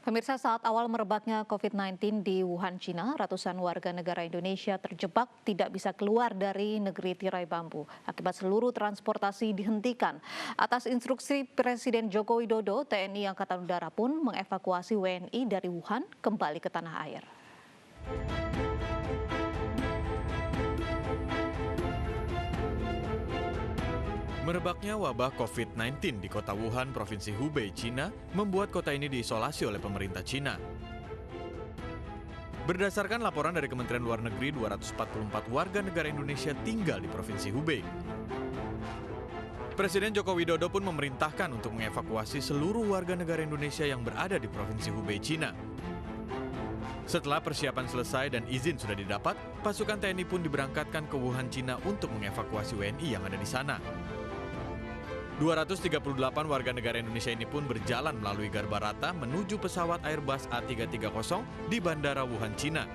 Pemirsa, saat awal merebaknya COVID-19 di Wuhan, Cina, ratusan warga negara Indonesia terjebak tidak bisa keluar dari negeri tirai bambu akibat seluruh transportasi dihentikan. Atas instruksi Presiden Joko Widodo, TNI Angkatan Udara pun mengevakuasi WNI dari Wuhan kembali ke tanah air. Merebaknya wabah COVID-19 di kota Wuhan, Provinsi Hubei, Cina, membuat kota ini diisolasi oleh pemerintah Cina. Berdasarkan laporan dari Kementerian Luar Negeri, 244 warga negara Indonesia tinggal di Provinsi Hubei. Presiden Joko Widodo pun memerintahkan untuk mengevakuasi seluruh warga negara Indonesia yang berada di Provinsi Hubei, Cina. Setelah persiapan selesai dan izin sudah didapat, pasukan TNI pun diberangkatkan ke Wuhan, Cina untuk mengevakuasi WNI yang ada di sana. 238 warga negara Indonesia ini pun berjalan melalui Garbarata menuju pesawat Airbus A330 di Bandara Wuhan, Cina.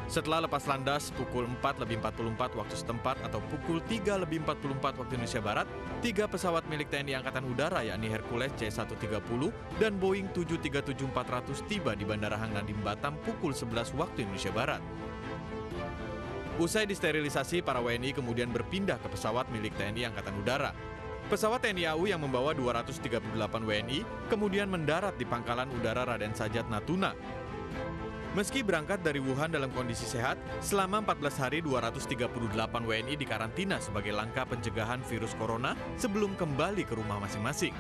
Setelah lepas landas pukul 4:44 waktu setempat atau pukul 3:44 waktu Indonesia Barat, 3 pesawat milik TNI Angkatan Udara yakni Hercules C-130 dan Boeing 737-400 tiba di Bandara Hang Nadiem Batam pukul 11 waktu Indonesia Barat. Usai disterilisasi, para WNI kemudian berpindah ke pesawat milik TNI Angkatan Udara. Pesawat TNI AU yang membawa 238 WNI kemudian mendarat di Pangkalan Udara Raden Sajat Natuna. Meski berangkat dari Wuhan dalam kondisi sehat, selama 14 hari 238 WNI dikarantina sebagai langkah pencegahan virus corona sebelum kembali ke rumah masing-masing.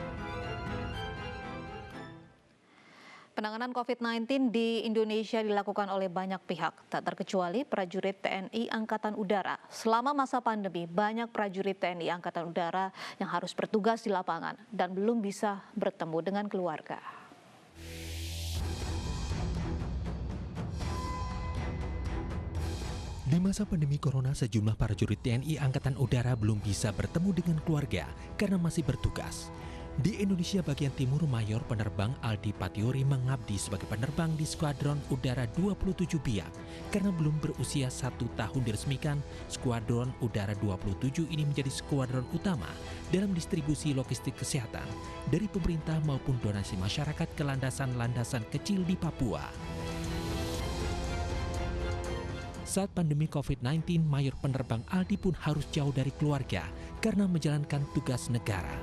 Penanganan COVID-19 di Indonesia dilakukan oleh banyak pihak, tak terkecuali prajurit TNI Angkatan Udara. Selama masa pandemi, banyak prajurit TNI Angkatan Udara yang harus bertugas di lapangan dan belum bisa bertemu dengan keluarga. Di masa pandemi corona, sejumlah prajurit TNI Angkatan Udara belum bisa bertemu dengan keluarga karena masih bertugas. Di Indonesia bagian timur, Mayor Penerbang Aldi Patiori mengabdi sebagai penerbang di Skuadron Udara 27 Biak. Karena belum berusia 1 tahun diresmikan, Skuadron Udara 27 ini menjadi skuadron utama dalam distribusi logistik kesehatan dari pemerintah maupun donasi masyarakat ke landasan-landasan kecil di Papua. Saat pandemi COVID-19, Mayor Penerbang Aldi pun harus jauh dari keluarga karena menjalankan tugas negara.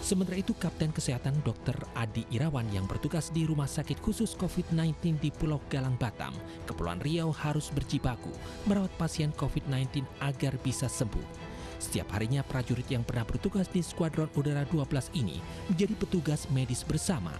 Sementara itu, Kapten Kesehatan Dr. Adi Irawan yang bertugas di Rumah Sakit Khusus COVID-19 di Pulau Galang, Batam, Kepulauan Riau harus berjibaku merawat pasien COVID-19 agar bisa sembuh. Setiap harinya prajurit yang pernah bertugas di Skuadron Udara 12 ini menjadi petugas medis bersama.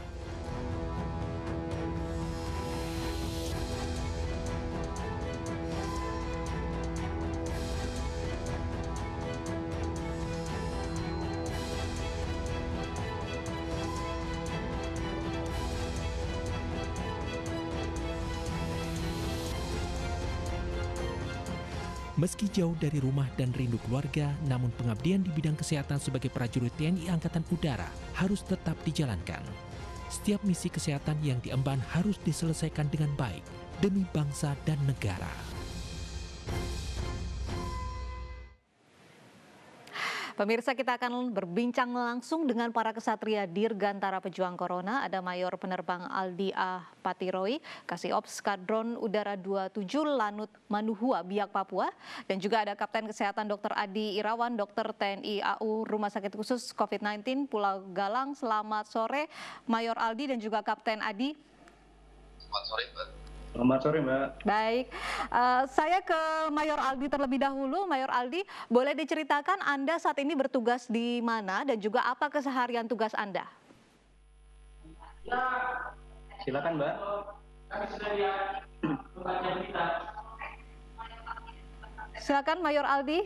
Meski jauh dari rumah dan rindu keluarga, namun pengabdian di bidang kesehatan sebagai prajurit TNI Angkatan Udara harus tetap dijalankan. Setiap misi kesehatan yang diemban harus diselesaikan dengan baik demi bangsa dan negara. Pemirsa, kita akan berbincang langsung dengan para kesatria Dirgantara Pejuang Corona. Ada Mayor Penerbang Aldi A. Patiroy, Kasih-Ops Skadron Udara 27 Lanut Manuhua, Biak, Papua. Dan juga ada Kapten Kesehatan Dr. Adi Irawan, Dr. TNI AU Rumah Sakit Khusus COVID-19 Pulau Galang. Selamat sore Mayor Aldi dan juga Kapten Adi. Selamat sore, Mbak. Selamat sore, Mbak. Baik, saya ke Mayor Aldi terlebih dahulu. Mayor Aldi, boleh diceritakan Anda saat ini bertugas di mana dan juga apa keseharian tugas Anda? Silakan, Mbak. Silakan Mayor Aldi.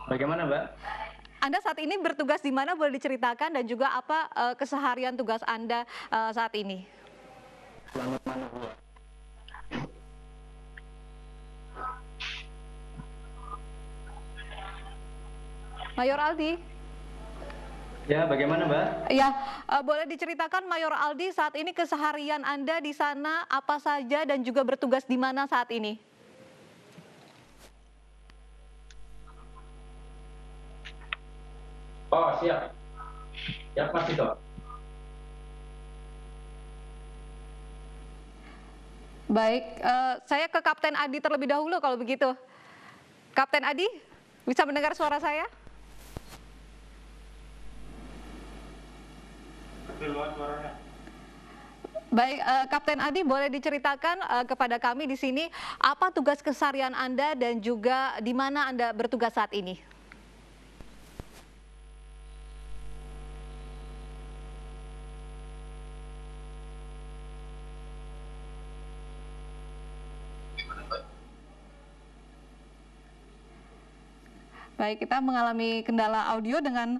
Bagaimana, Mbak? Anda saat ini bertugas di mana, boleh diceritakan dan juga apa keseharian tugas Anda saat ini? Lanut Manuhua. Mayor Aldi. Ya, bagaimana, Mbak? Ya, boleh diceritakan Mayor Aldi saat ini keseharian Anda di sana apa saja dan juga bertugas di mana saat ini? Oh, siap. Siap, Mas Tito. Baik, saya ke Kapten Adi terlebih dahulu kalau begitu. Kapten Adi, bisa mendengar suara saya? Baik, Kapten Adi, boleh diceritakan kepada kami di sini apa tugas keseharian Anda dan juga di mana Anda bertugas saat ini? Baik, kita mengalami kendala audio dengan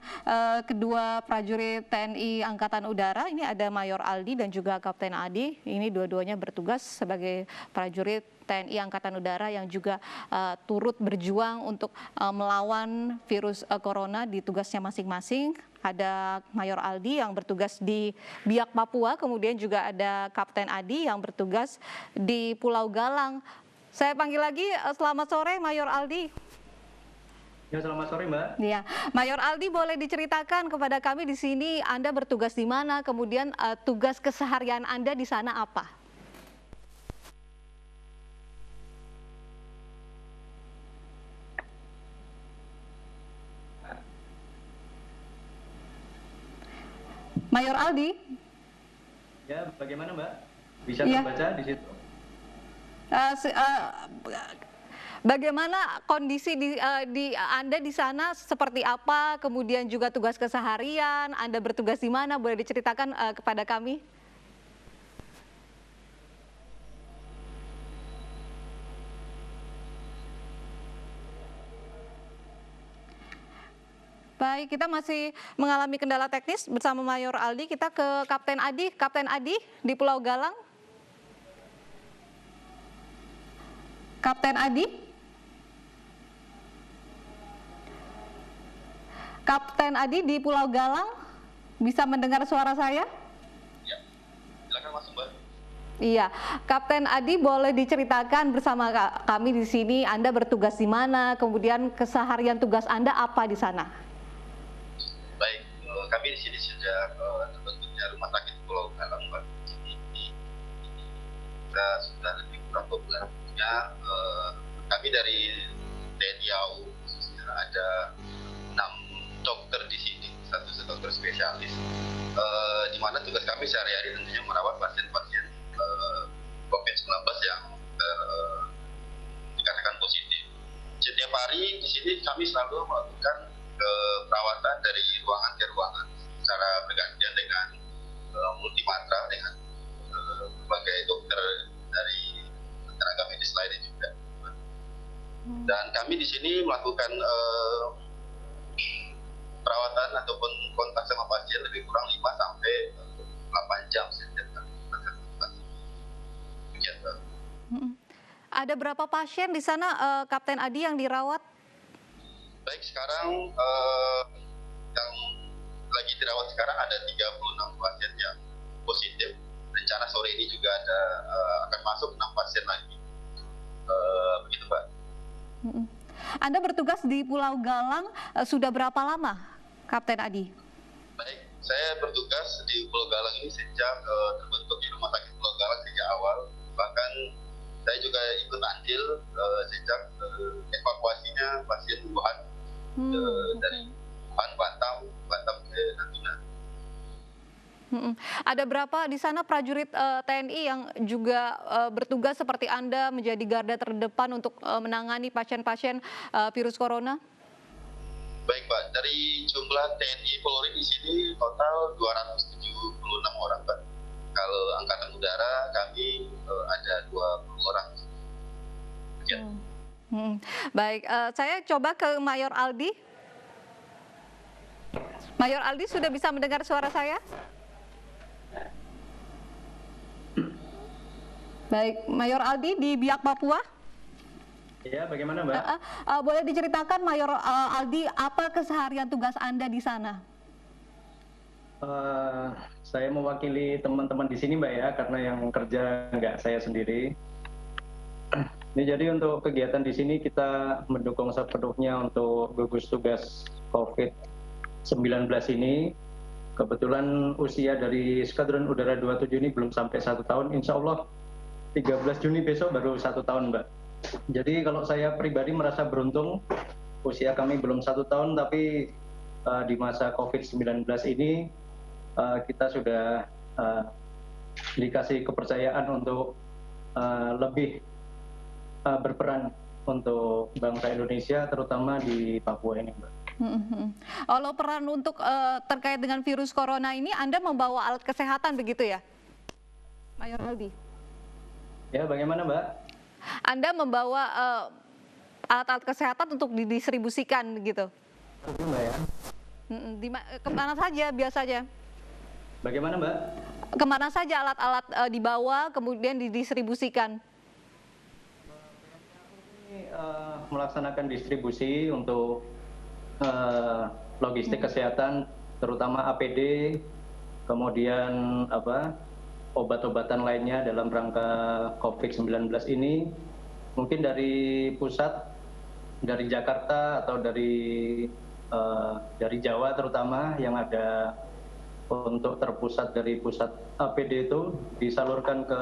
kedua prajurit TNI Angkatan Udara. Ini ada Mayor Aldi dan juga Kapten Adi. Ini dua-duanya bertugas sebagai prajurit TNI Angkatan Udara yang juga turut berjuang untuk melawan virus corona di tugasnya masing-masing. Ada Mayor Aldi yang bertugas di Biak, Papua, kemudian juga ada Kapten Adi yang bertugas di Pulau Galang. Saya panggil lagi, selamat sore Mayor Aldi. Ya, selamat sore, Mbak. Ya, Mayor Aldi, boleh diceritakan kepada kami di sini Anda bertugas di mana, kemudian tugas keseharian Anda di sana apa? Mayor Aldi? Ya, bagaimana, Mbak? Bisa Ya. terbaca di situ? Bagaimana kondisi di Anda di sana seperti apa? Kemudian juga tugas keseharian, Anda bertugas di mana? Boleh diceritakan kepada kami? Baik, kita masih mengalami kendala teknis bersama Mayor Aldi. Kita ke Kapten Adi. Kapten Adi di Pulau Galang. Kapten Adi? Kapten Adi di Pulau Galang, bisa mendengar suara saya? Ya, silakan masuk, Mbak. Iya, Kapten Adi, boleh diceritakan bersama kami di sini Anda bertugas di mana, kemudian keseharian tugas Anda apa di sana? Baik, kami di sini sudah terbentuknya Rumah Sakit Pulau Galang, Mbak. Kita sudah lebih kurang 2 bulan. Kami dari TNI AU khususnya ada 6 dokter di sini, satu dokter spesialis, di mana tugas kami sehari-hari tentunya merawat pasien-pasien COVID-19 yang dikatakan positif. Setiap hari di sini kami selalu melakukan perawatan dari ruangan ke ruangan secara bergantian dengan multimatra dengan berbagai dokter dari tenaga medis lainnya juga. Dan kami di sini melakukan perawatan ataupun kontak sama pasien lebih kurang 5 sampai 8 jam setiap kali. Ada berapa pasien di sana, Kapten Adi, yang dirawat? Baik, sekarang yang lagi dirawat sekarang ada 36 pasien yang positif. Rencana sore ini juga ada akan masuk 6 pasien lagi. Begitu, Pak. Anda bertugas di Pulau Galang sudah berapa lama, Kapten Adi? Baik, saya bertugas di Pulau Galang ini sejak terbentuknya Rumah Sakit Pulau Galang sejak awal. Bahkan saya juga ikut andil sejak evakuasinya pasien Wuhan dari Wuhan, Batam ke Natuna. Ada berapa di sana prajurit TNI yang juga bertugas seperti Anda menjadi garda terdepan untuk menangani pasien-pasien virus corona? Baik, Pak, dari jumlah TNI Polri di sini total 276 orang, Pak. Kalau Angkatan Udara kami ada 20 orang. Ya. Baik, saya coba ke Mayor Aldi. Mayor Aldi, sudah bisa mendengar suara saya? Baik, Mayor Aldi di Biak, Papua. Ya, bagaimana, Mbak? Boleh diceritakan, Mayor Aldi, apa keseharian tugas Anda di sana? Saya mewakili teman-teman di sini, Mbak, ya, karena yang kerja nggak saya sendiri. Ini jadi untuk kegiatan di sini kita mendukung sepenuhnya untuk gugus tugas COVID ini. Kebetulan usia dari Skadron Udara 27 ini belum sampai 1 tahun. Insya Allah 13 Juni besok baru 1 tahun, Mbak. Jadi kalau saya pribadi merasa beruntung, usia kami belum 1 tahun, tapi di masa COVID-19 ini kita sudah dikasih kepercayaan untuk lebih berperan untuk bangsa Indonesia, terutama di Papua ini, Mbak. Kalau peran untuk terkait dengan virus corona ini, Anda membawa alat kesehatan begitu ya, Mayor Aldi? Ya, bagaimana, Mbak? Anda membawa alat-alat kesehatan untuk didistribusikan begitu? Mbak ya. Kemana saja biasanya? Bagaimana, Mbak? Kemana saja alat-alat dibawa kemudian didistribusikan? Kami melaksanakan distribusi untuk logistik kesehatan, terutama APD, kemudian obat-obatan lainnya dalam rangka COVID-19 ini. Mungkin dari pusat, dari Jakarta atau dari Jawa terutama yang ada untuk terpusat dari pusat APD itu disalurkan ke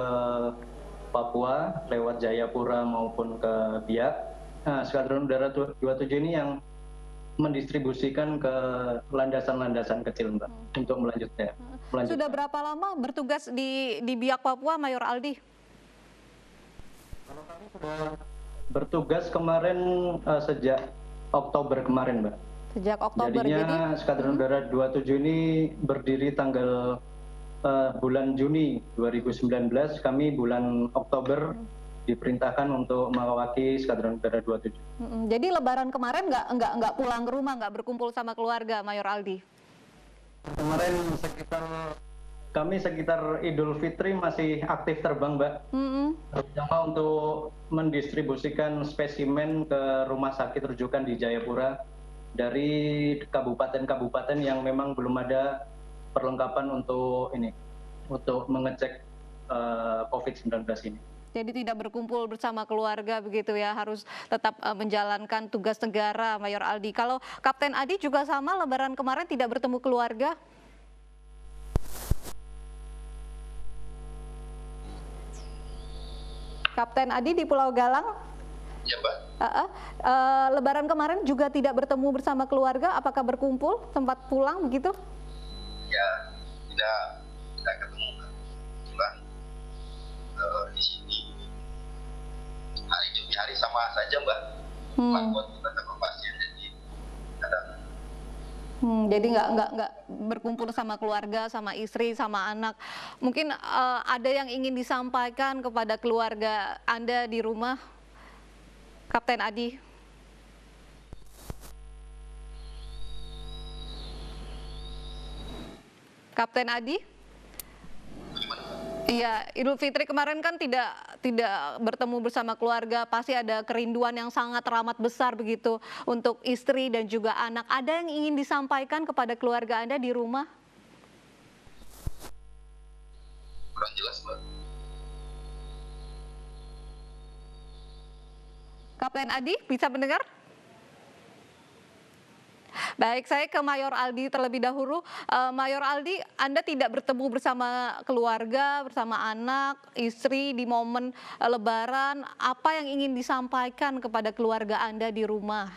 Papua lewat Jayapura maupun ke Biak. Nah, Skadron Udara 27 ini yang mendistribusikan ke landasan-landasan kecil, Mbak, untuk melanjutkan. Sudah berapa lama bertugas di Biak, Papua, Mayor Aldi? Bertugas kemarin sejak Oktober kemarin, Mbak. Sejak Oktober. Jadinya Skadron Udara 27 ini berdiri tanggal bulan Juni 2019, kami bulan Oktober diperintahkan untuk mewakili Skadron Udara 27. Jadi Lebaran kemarin nggak pulang ke rumah, nggak berkumpul sama keluarga, Mayor Aldi? Kemarin sekitar Idul Fitri masih aktif terbang, Mbak. Terutama untuk mendistribusikan spesimen ke rumah sakit rujukan di Jayapura dari kabupaten-kabupaten yang memang belum ada perlengkapan untuk mengecek COVID-19 ini. Jadi tidak berkumpul bersama keluarga begitu ya, harus tetap menjalankan tugas negara, Mayor Aldi. Kalau Kapten Adi juga sama, Lebaran kemarin tidak bertemu keluarga? Kapten Adi di Pulau Galang? Ya, Pak. Lebaran kemarin juga tidak bertemu bersama keluarga, apakah berkumpul, sempat pulang begitu? Ya, tidak ketemu, Pak. Kebetulan di sini hari demi hari sama saja, Mbak. Lakon tetap pasien, jadi kadang. Jadi nggak berkumpul sama keluarga, sama istri, sama anak. Mungkin ada yang ingin disampaikan kepada keluarga Anda di rumah, Kapten Adi? Kapten Adi? Iya, Idul Fitri kemarin kan tidak bertemu bersama keluarga, pasti ada kerinduan yang sangat teramat besar begitu untuk istri dan juga anak. Ada yang ingin disampaikan kepada keluarga Anda di rumah? Kurang jelas, Mbak. Kapten Adi, bisa mendengar? Baik, saya ke Mayor Aldi terlebih dahulu. Mayor Aldi, Anda tidak bertemu bersama keluarga, bersama anak, istri di momen Lebaran. Apa yang ingin disampaikan kepada keluarga Anda di rumah?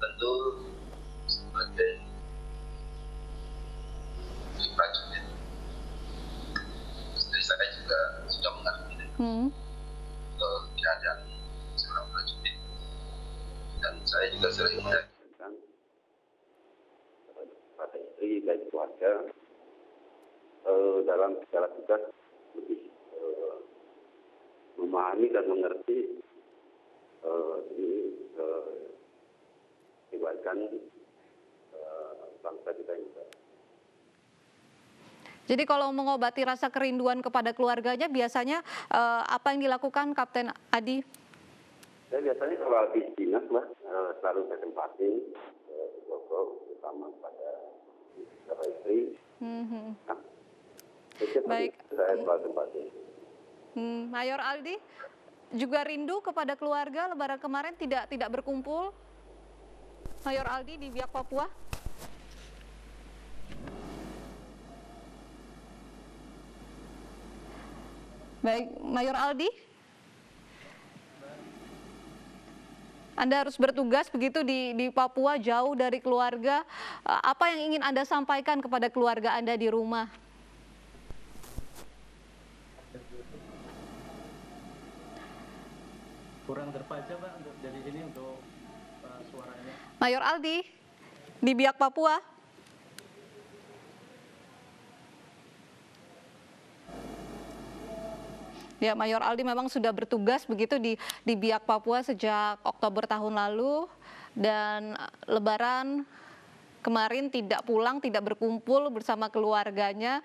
Tentu sebagai prajurit, istri saya juga sudah mengerti keadaan seorang prajurit, dan saya juga sering meyakinkan pada istri dan keluarga dalam segala tugas lebih memahami dan mengerti kebaikan bangsa kita ini. Jadi kalau mengobati rasa kerinduan kepada keluarganya, biasanya apa yang dilakukan Kapten Adi? Saya biasanya kalau habis dinas, Mbak, selalu saya tempatin terutama pada istri. Baik. Saya selalu tempatin. Mayor Aldi, juga rindu kepada keluarga, Lebaran kemarin tidak berkumpul, Mayor Aldi di Biak Papua? Baik, Mayor Aldi, Anda harus bertugas begitu di Papua, jauh dari keluarga. Apa yang ingin Anda sampaikan kepada keluarga Anda di rumah? Kurang terbaca Pak untuk dari sini untuk suaranya. Mayor Aldi di Biak Papua. Ya, Mayor Aldi memang sudah bertugas begitu di Biak Papua sejak Oktober tahun lalu, dan Lebaran kemarin tidak pulang, tidak berkumpul bersama keluarganya.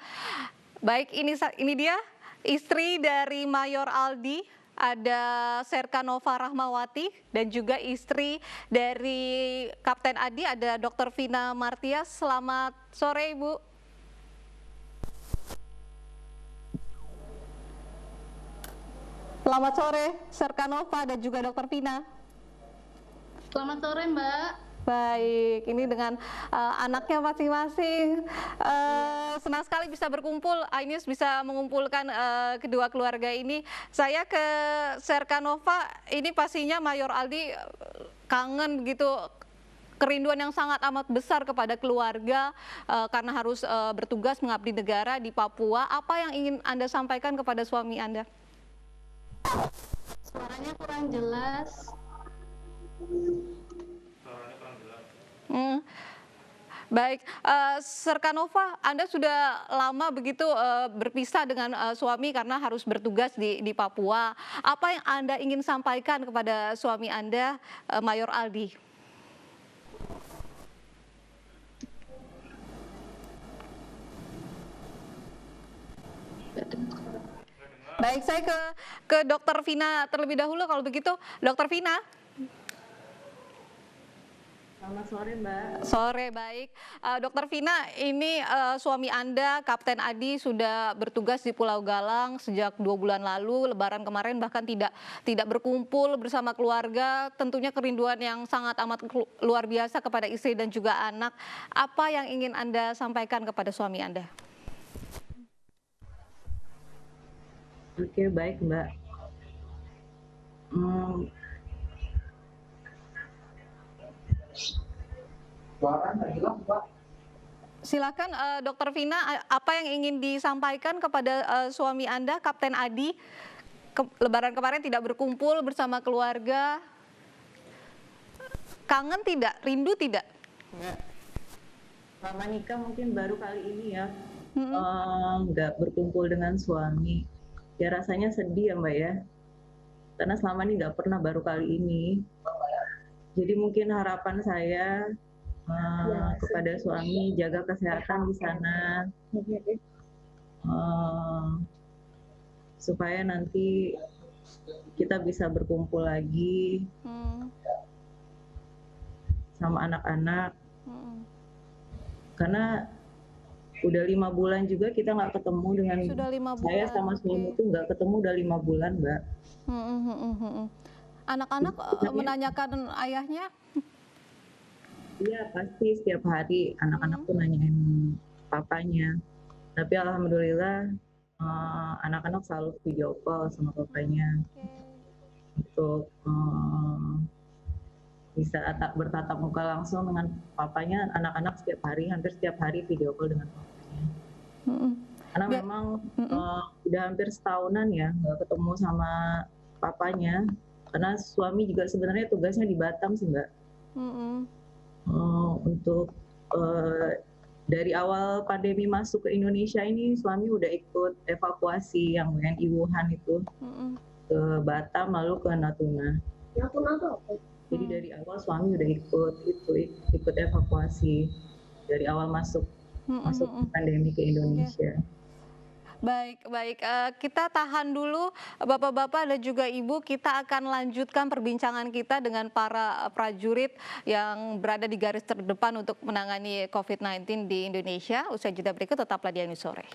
Baik, ini dia istri dari Mayor Aldi, ada Serkanova Rahmawati, dan juga istri dari Kapten Adi, ada Dr. Vina Martias. Selamat sore, Ibu. Selamat sore, Serkanova dan juga Dr. Vina. Selamat sore, Mbak. Baik, ini dengan anaknya masing-masing. Senang sekali bisa berkumpul, Ainus bisa mengumpulkan kedua keluarga ini. Saya ke Serkanova, ini pastinya Mayor Aldi kangen begitu, kerinduan yang sangat amat besar kepada keluarga karena harus bertugas mengabdi negara di Papua. Apa yang ingin Anda sampaikan kepada suami Anda? Suaranya kurang jelas. Baik, Serkanova, Anda sudah lama begitu berpisah dengan suami karena harus bertugas di Papua. Apa yang Anda ingin sampaikan kepada suami Anda, Mayor Aldi? Baik, saya ke Dr. Vina terlebih dahulu kalau begitu. Dr. Vina. Selamat sore, Mbak. Sore, baik. Dr. Vina, ini suami Anda, Kapten Adi, sudah bertugas di Pulau Galang sejak 2 bulan lalu. Lebaran kemarin bahkan tidak berkumpul bersama keluarga. Tentunya kerinduan yang sangat amat luar biasa kepada istri dan juga anak. Apa yang ingin Anda sampaikan kepada suami Anda? Oke, baik, Mbak. Silakan, Dr. Vina, apa yang ingin disampaikan kepada suami Anda, Kapten Adi? Lebaran kemarin tidak berkumpul bersama keluarga. Kangen tidak? Rindu tidak? Enggak. Selama nikah mungkin baru kali ini ya, nggak berkumpul dengan suami. Ya rasanya sedih ya, Mbak ya. Karena selama ini nggak pernah, baru kali ini. Jadi mungkin harapan saya kepada suami, jaga kesehatan di sana, supaya nanti kita bisa berkumpul lagi sama anak-anak. Karena udah 5 bulan juga kita nggak ketemu dengan saya sama suami itu nggak ketemu udah 5 bulan, Mbak. Anak-anak menanyakan ayahnya? Iya, pasti setiap hari anak-anak tuh nanyain papanya. Tapi alhamdulillah anak-anak selalu video call sama papanya untuk bisa bertatap muka langsung dengan papanya. Anak-anak hampir setiap hari video call dengan papanya. Karena memang udah hampir setahunan ya nggak ketemu sama papanya. Karena suami juga sebenarnya tugasnya di Batam sih, Mbak. Untuk dari awal pandemi masuk ke Indonesia ini, suami udah ikut evakuasi yang WNI Wuhan itu ke Batam lalu ke Natuna. Natuna tuh apa? Jadi dari awal suami udah ikut evakuasi dari awal masuk pandemi ke Indonesia. Baik, kita tahan dulu Bapak-bapak dan juga Ibu, kita akan lanjutkan perbincangan kita dengan para prajurit yang berada di garis terdepan untuk menangani COVID-19 di Indonesia. Usai jeda berikut tetaplah di News Sore.